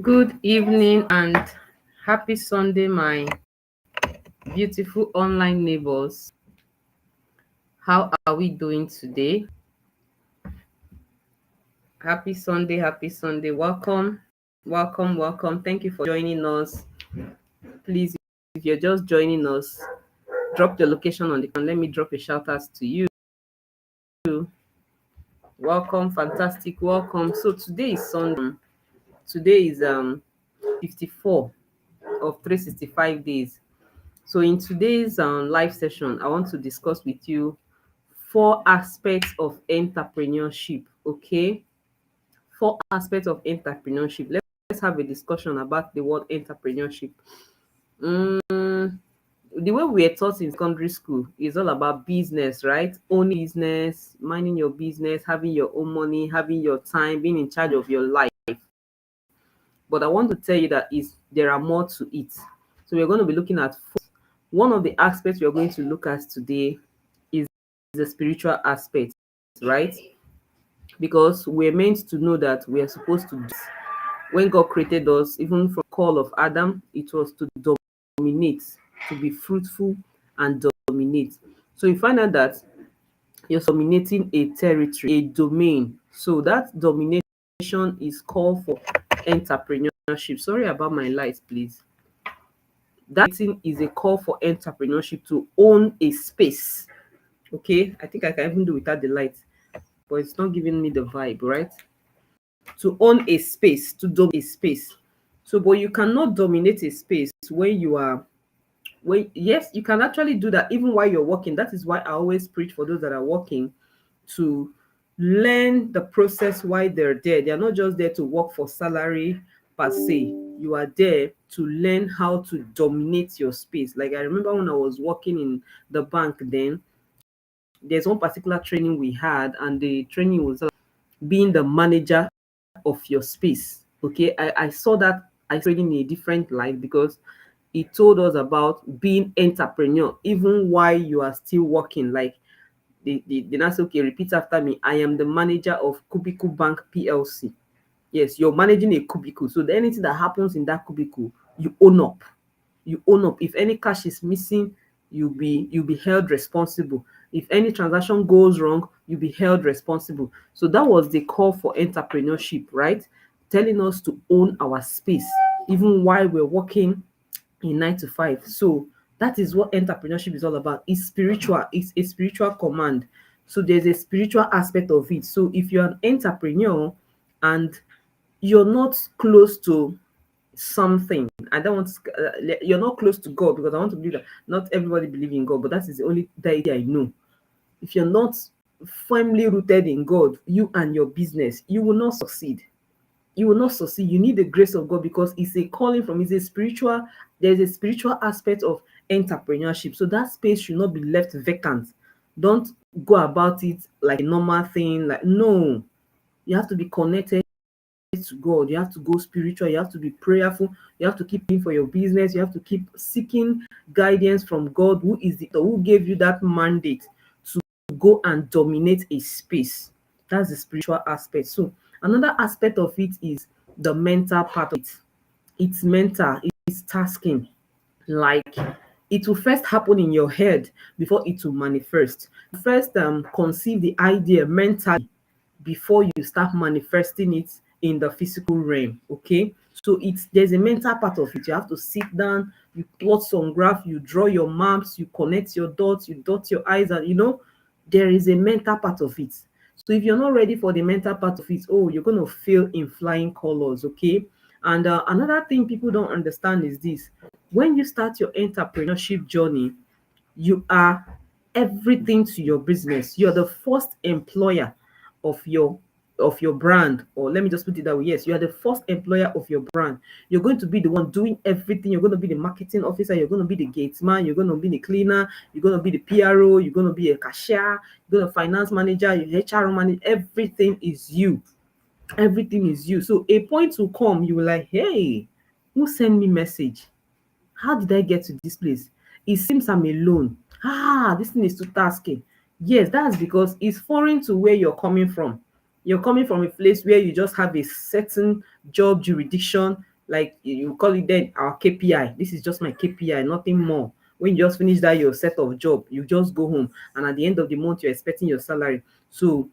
Good evening and happy Sunday, my beautiful online neighbors. How are we doing today? Happy Sunday, happy Sunday. Welcome, welcome, welcome. Thank you for joining us. Please, if you're just joining us, drop your location on the and let me drop a shout out to you. Welcome, fantastic, welcome. So today is Sunday. Today is 54 of 365 days. So in today's live session, I want to discuss with you four aspects of entrepreneurship. Okay, four aspects of entrepreneurship. Let's have a discussion about the word entrepreneurship. Mm, the way we are taught in secondary school is all about business, right? Owning business, minding your business, having your own money, having your time, being in charge of your life. But I want to tell you that is there are more to it. So we're going to be looking at one of the aspects we are going to look at today is the spiritual aspect, right? Because we're meant to know that we are supposed to do. When God created us, even from the call of Adam, it was to dominate, to be fruitful and dominate. So you find out that you're dominating a territory, a domain. So that domination is called for entrepreneurship. Sorry about my lights, please. That thing is a call for entrepreneurship to own a space. Okay, I think I can even do without the light, but it's not giving me the vibe, right? To own a space, to dominate a space. So, but you cannot dominate a space when you are when yes, you can actually do that even while you're working. That is why I always preach for those that are working to learn the process while they're there. They are not just there to work for salary per se. You are there to learn how to dominate your space. Like I remember when I was working in the bank then, there's one particular training we had, and the training was being the manager of your space. Okay, I saw that I saw it in a different light because it told us about being entrepreneur even while you are still working. Like the nurse, okay, repeat after me. I am the manager of Cubicle Bank PLC. Yes, you're managing a cubicle. So anything that happens in that cubicle, you own up. You own up. If any cash is missing, you'll be held responsible. If any transaction goes wrong, you'll be held responsible. So that was the call for entrepreneurship, right? Telling us to own our space, even while we're working in 9 to 5. So that is what entrepreneurship is all about. It's spiritual, it's a spiritual command. So there's a spiritual aspect of it. So if you're an entrepreneur and you're not close to something, I don't want to, you're not close to God, because I want to believe that not everybody believe in God, but that is the only deity I know. If you're not firmly rooted in God, you and your business, you will not succeed. You will not succeed. You need the grace of God, because it's a calling from, it's a spiritual, there's a spiritual aspect of entrepreneurship. So that space should not be left vacant. Don't go about it like a normal thing. Like, no, you have to be connected to God. You have to go spiritual. You have to be prayerful. You have to keep praying for your business. You have to keep seeking guidance from God, who gave you that mandate to go and dominate a space. That's the spiritual aspect. So another aspect of it is the mental part of it. It's mental. It's tasking. Like, it will first happen in your head before it will manifest. First, conceive the idea mentally before you start manifesting it in the physical realm. Okay, so there's a mental part of it. You have to sit down, you plot some graph, you draw your maps, you connect your dots, you dot your i's, and there is a mental part of it. So if you're not ready for the mental part of it, oh, you're going to fail in flying colors. Okay. And another thing people don't understand is this: when you start your entrepreneurship journey, you are everything to your business. You're the first employer of your brand. Or let me just put it that way. Yes, you are the first employer of your brand. You're going to be the one doing everything. You're going to be the marketing officer, you're going to be the gatesman, you're going to be the cleaner, you're going to be the PRO, you're going to be a cashier, you're going to finance manager, your HR manager. Everything is you. Everything is you. So a point will come, you will like, hey, who sent me message? How did I get to this place? It seems I'm alone. This thing is too tasking. Yes, that's because it's foreign to where you're coming from. You're coming from a place where you just have a certain job jurisdiction, like you call it then our KPI. This is just my KPI, nothing more. When you just finish that your set of job, you just go home, and at the end of the month, you're expecting your salary. So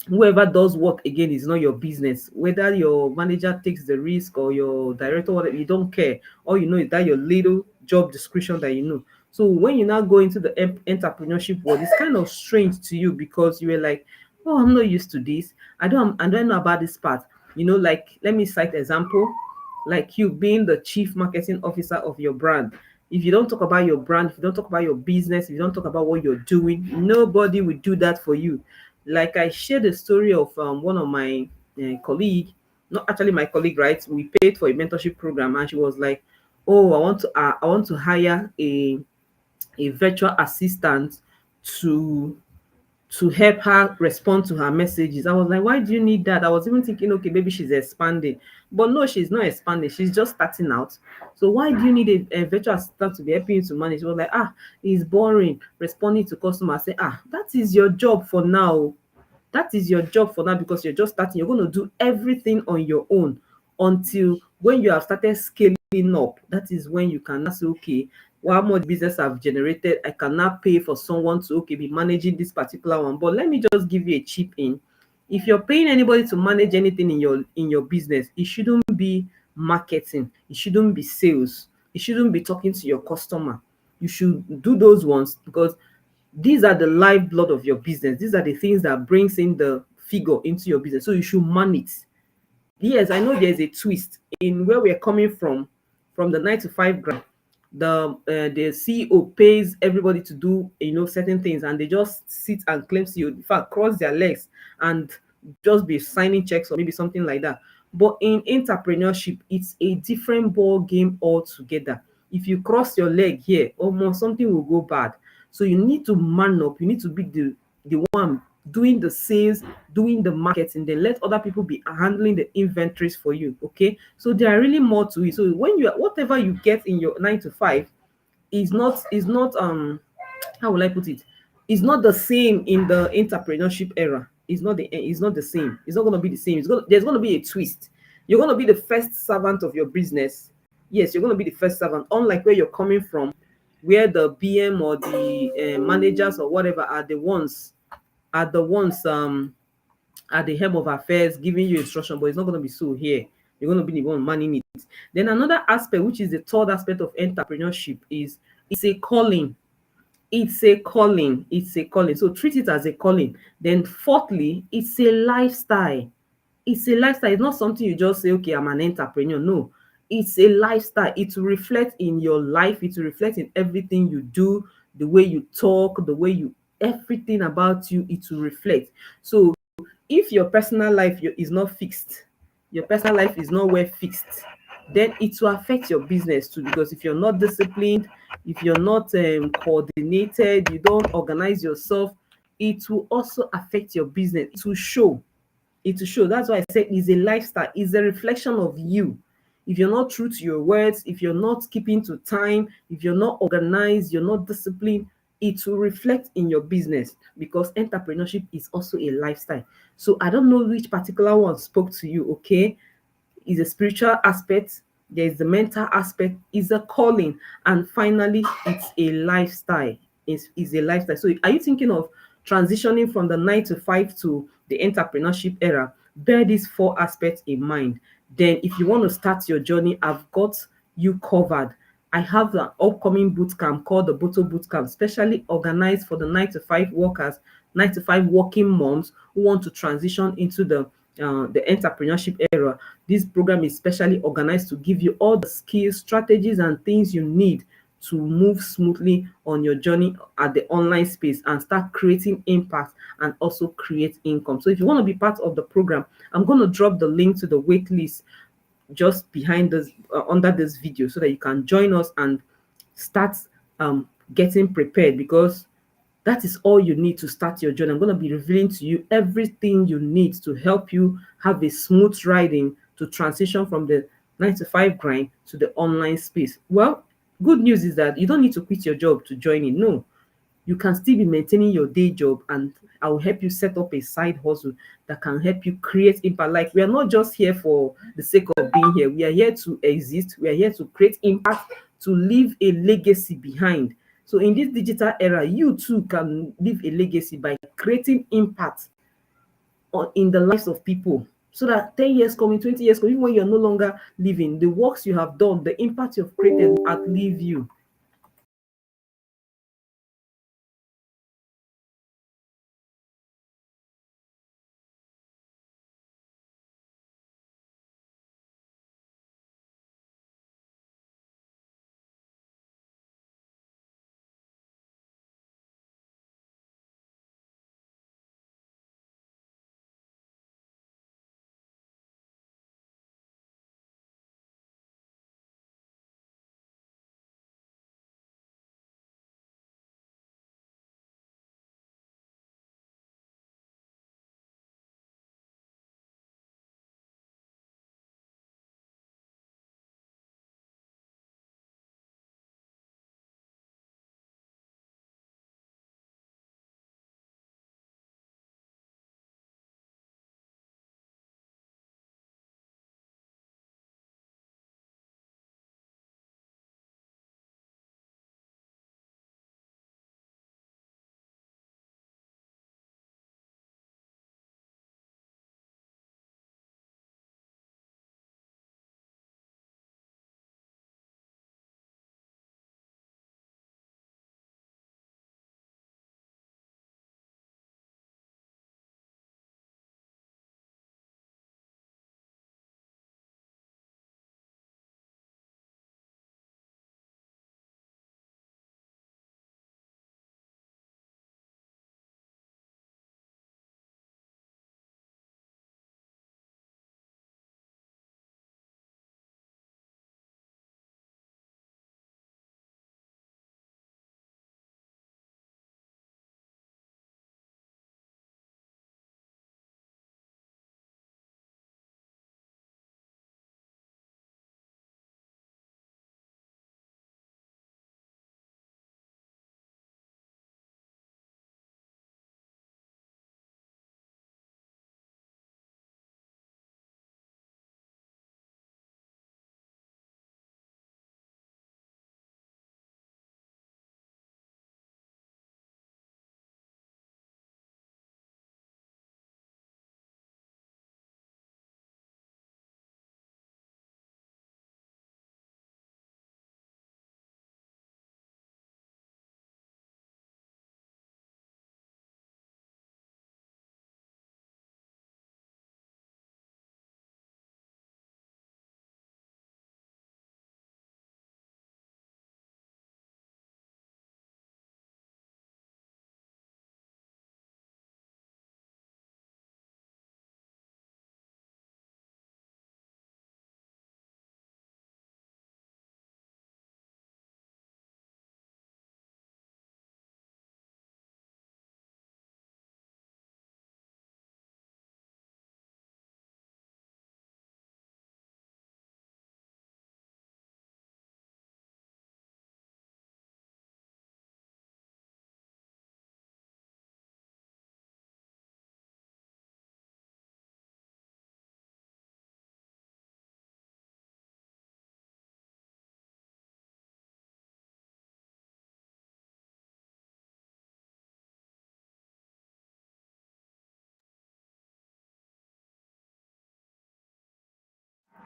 whoever does what again is not your business. Whether your manager takes the risk or your director, whatever, you don't care. All you know is that your little job description that you know. So when you now go into the entrepreneurship world, it's kind of strange to you because you were like, oh, I'm not used to this. I don't know about this part. Like, let me cite example, like you being the chief marketing officer of your brand. If you don't talk about your brand, if you don't talk about your business, if you don't talk about what you're doing, nobody will do that for you. Like I shared the story of one of my colleague, not actually my colleague, right? We paid for a mentorship program, and she was like, "Oh, I want to hire a virtual assistant to help her respond to her messages." I was like, why do you need that? I was even thinking, okay, maybe she's expanding. But no, she's not expanding. She's just starting out. So why do you need a virtual assistant to be helping you to manage? She was like, it's boring responding to customers. I say, that is your job for now. That is your job for now because you're just starting. You're going to do everything on your own until when you have started scaling up. That is when you can now say, okay, how much business I've generated, I can now pay for someone to be managing this particular one. But let me just give you a chip in. If you're paying anybody to manage anything in your business, it shouldn't be marketing, it shouldn't be sales, it shouldn't be talking to your customer. You should do those ones because these are the lifeblood of your business. These are the things that brings in the figure into your business. So you should man it. Yes, I know there's a twist in where we're coming from the 9 to 5 grind. The CEO pays everybody to do certain things, and they just sit and claim CEO. In fact, cross their legs and just be signing checks or maybe something like that. But in entrepreneurship, it's a different ball game altogether. If you cross your leg here, almost something will go bad. So you need to man up. You need to be the one doing the sales, doing the marketing, then let other people be handling the inventories for you. Okay. So there are really more to it. So when you whatever you get in your 9 to 5 is not how will I put it? It's not the same in the entrepreneurship era. It's not the same. It's not gonna be the same. There's gonna be a twist. You're gonna be the first servant of your business. Yes, you're gonna be the first servant, unlike where you're coming from, where the BM or the managers or whatever are the ones at the helm of affairs giving you instruction, but it's not going to be so here. You're going to be the one manning it. Then another aspect, which is the third aspect of entrepreneurship, is it's a calling. It's a calling. It's a calling. So treat it as a calling. Then fourthly, it's a lifestyle. It's a lifestyle. It's not something you just say, okay, I'm an entrepreneur. No, it's a lifestyle. It will reflect in your life. It will reflect in everything you do, the way you talk, the way you, everything about you, it will reflect. So if your personal life is not fixed, your personal life is not well fixed, then it will affect your business too. Because if you're not disciplined, if you're not coordinated, you don't organize yourself, it will also affect your business. It will show. It will show. That's why I said it's a lifestyle. It's a reflection of you. If you're not true to your words, if you're not keeping to time, if you're not organized, you're not disciplined, it will reflect in your business because entrepreneurship is also a lifestyle. So I don't know which particular one spoke to you, okay? Is a spiritual aspect, there's the mental aspect, is a calling, and finally it's a lifestyle. Is a lifestyle. So are you thinking of transitioning from the 9 to 5 to the entrepreneurship era? Bear these four aspects in mind. Then if you want to start your journey, I've got you covered. I have an upcoming boot camp called the Boto Boot Camp, specially organized for the 9 to 5 workers, 9 to 5 working moms who want to transition into the entrepreneurship era. This program is specially organized to give you all the skills, strategies, and things you need to move smoothly on your journey at the online space and start creating impact and also create income. So if you want to be part of the program, I'm going to drop the link to the wait list just behind this under this video so that you can join us and start getting prepared, because that is all you need to start your journey. I'm going to be revealing to you everything you need to help you have a smooth riding to transition from the 9 to 5 grind to the online space. Well, good news is that you don't need to quit your job to join in. No, you can still be maintaining your day job, and I will help you set up a side hustle that can help you create impact. Like, we are not just here for the sake of being here. We are here to exist. We are here to create impact, to leave a legacy behind. So in this digital era, you too can leave a legacy by creating impact in the lives of people, so that 10 years coming, 20 years coming, even when you're no longer living, the works you have done, the impact you've created outlive you.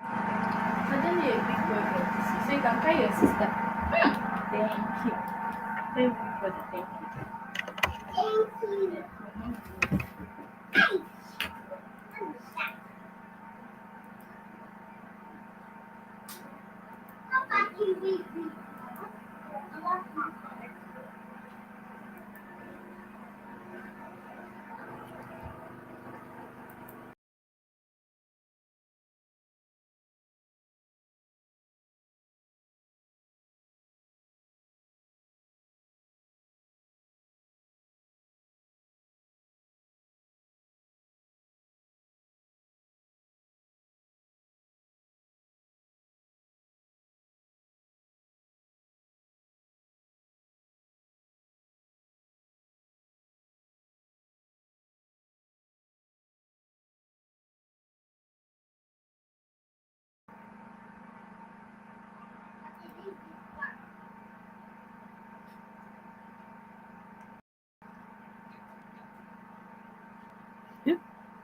I don't need a big boy for this. So you can carry your sister. Thank you. Thank you for the thank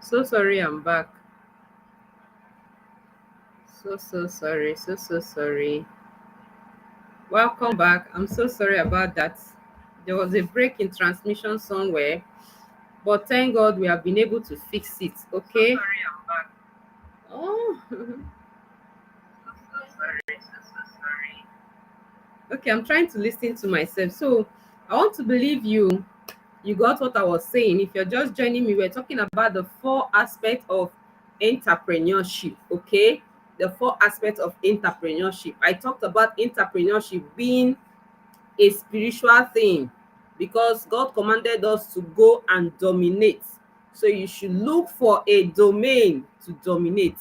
So sorry, I'm back. So sorry. So sorry. Welcome back. I'm so sorry about that. There was a break in transmission somewhere, but thank God we have been able to fix it. Okay. So sorry, I'm back. Oh, sorry. Okay, I'm trying to listen to myself. So I want to believe you got what I was saying. If you're just joining me, we're talking about the four aspects of entrepreneurship. Okay, the four aspects of entrepreneurship. I talked about entrepreneurship being a spiritual thing because God commanded us to go and dominate. So you should look for a domain to dominate.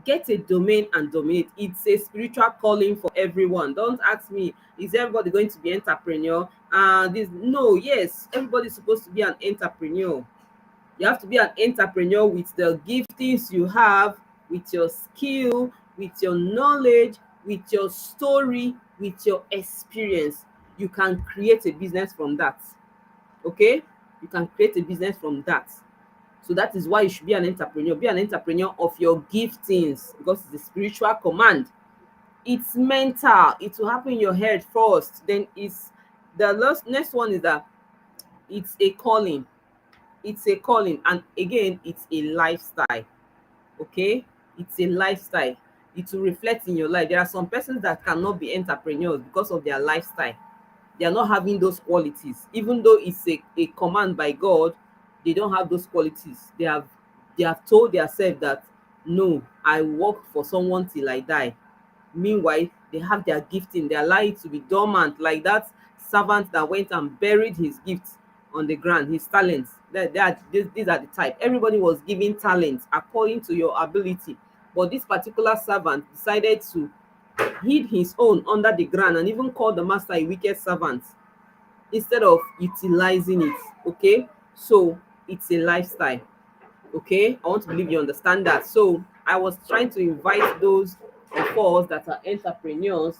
Get a domain and dominate. It's a spiritual calling for everyone. Don't ask me, is everybody going to be entrepreneur? This no, yes, everybody's supposed to be an entrepreneur. You have to be an entrepreneur with the giftings you have, with your skill, with your knowledge, with your story, with your experience. You can create a business from that. Okay? You can create a business from that. So that is why you should be an entrepreneur. Be an entrepreneur of your giftings because it's a spiritual command. It's mental. It will happen in your head first. Then it's the next one is that it's a calling. It's a calling, and again it's a lifestyle. Okay, it's a lifestyle. It will reflect in your life. There are some persons that cannot be entrepreneurs because of their lifestyle. They are not having those qualities, even though it's a command by God. They don't have those qualities. They have told themselves that no, I work for someone till I die. Meanwhile, they have their gifting. They allow it to be dormant, like that servant that went and buried his gifts on the ground, his talents. These are the type. Everybody was given talents according to your ability. But this particular servant decided to hid his own under the ground and even called the master a wicked servant instead of utilizing it. Okay, so it's a lifestyle. Okay, I want to believe you understand that. So I was trying to invite those of us that are entrepreneurs,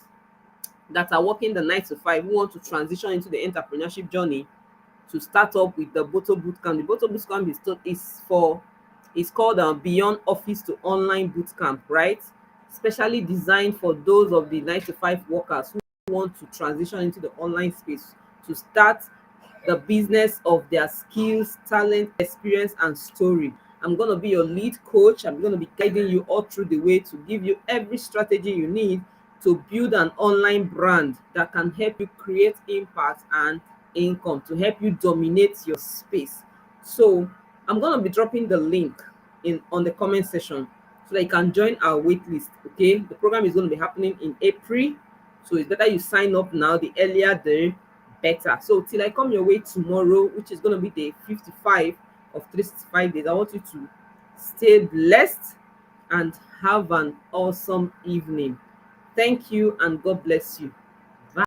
that are working the 9 to 5, who want to transition into the entrepreneurship journey, to start up with the Boto Bootcamp. The Boto Bootcamp is called Beyond Office to Online Bootcamp, right? Specially designed for those of the 9 to 5 workers who want to transition into the online space, to start the business of their skills, talent, experience, and story. I'm going to be your lead coach. I'm going to be guiding you all through the way to give you every strategy you need to build an online brand that can help you create impact and income, to help you dominate your space. So I'm going to be dropping the link in on the comment section so that you can join our wait list. Okay, the program is going to be happening in April, so it's better you sign up now. The earlier the better. So till I come your way tomorrow, which is going to be day 55 of 365 days, I want you to stay blessed and have an awesome evening. Thank you and God bless you.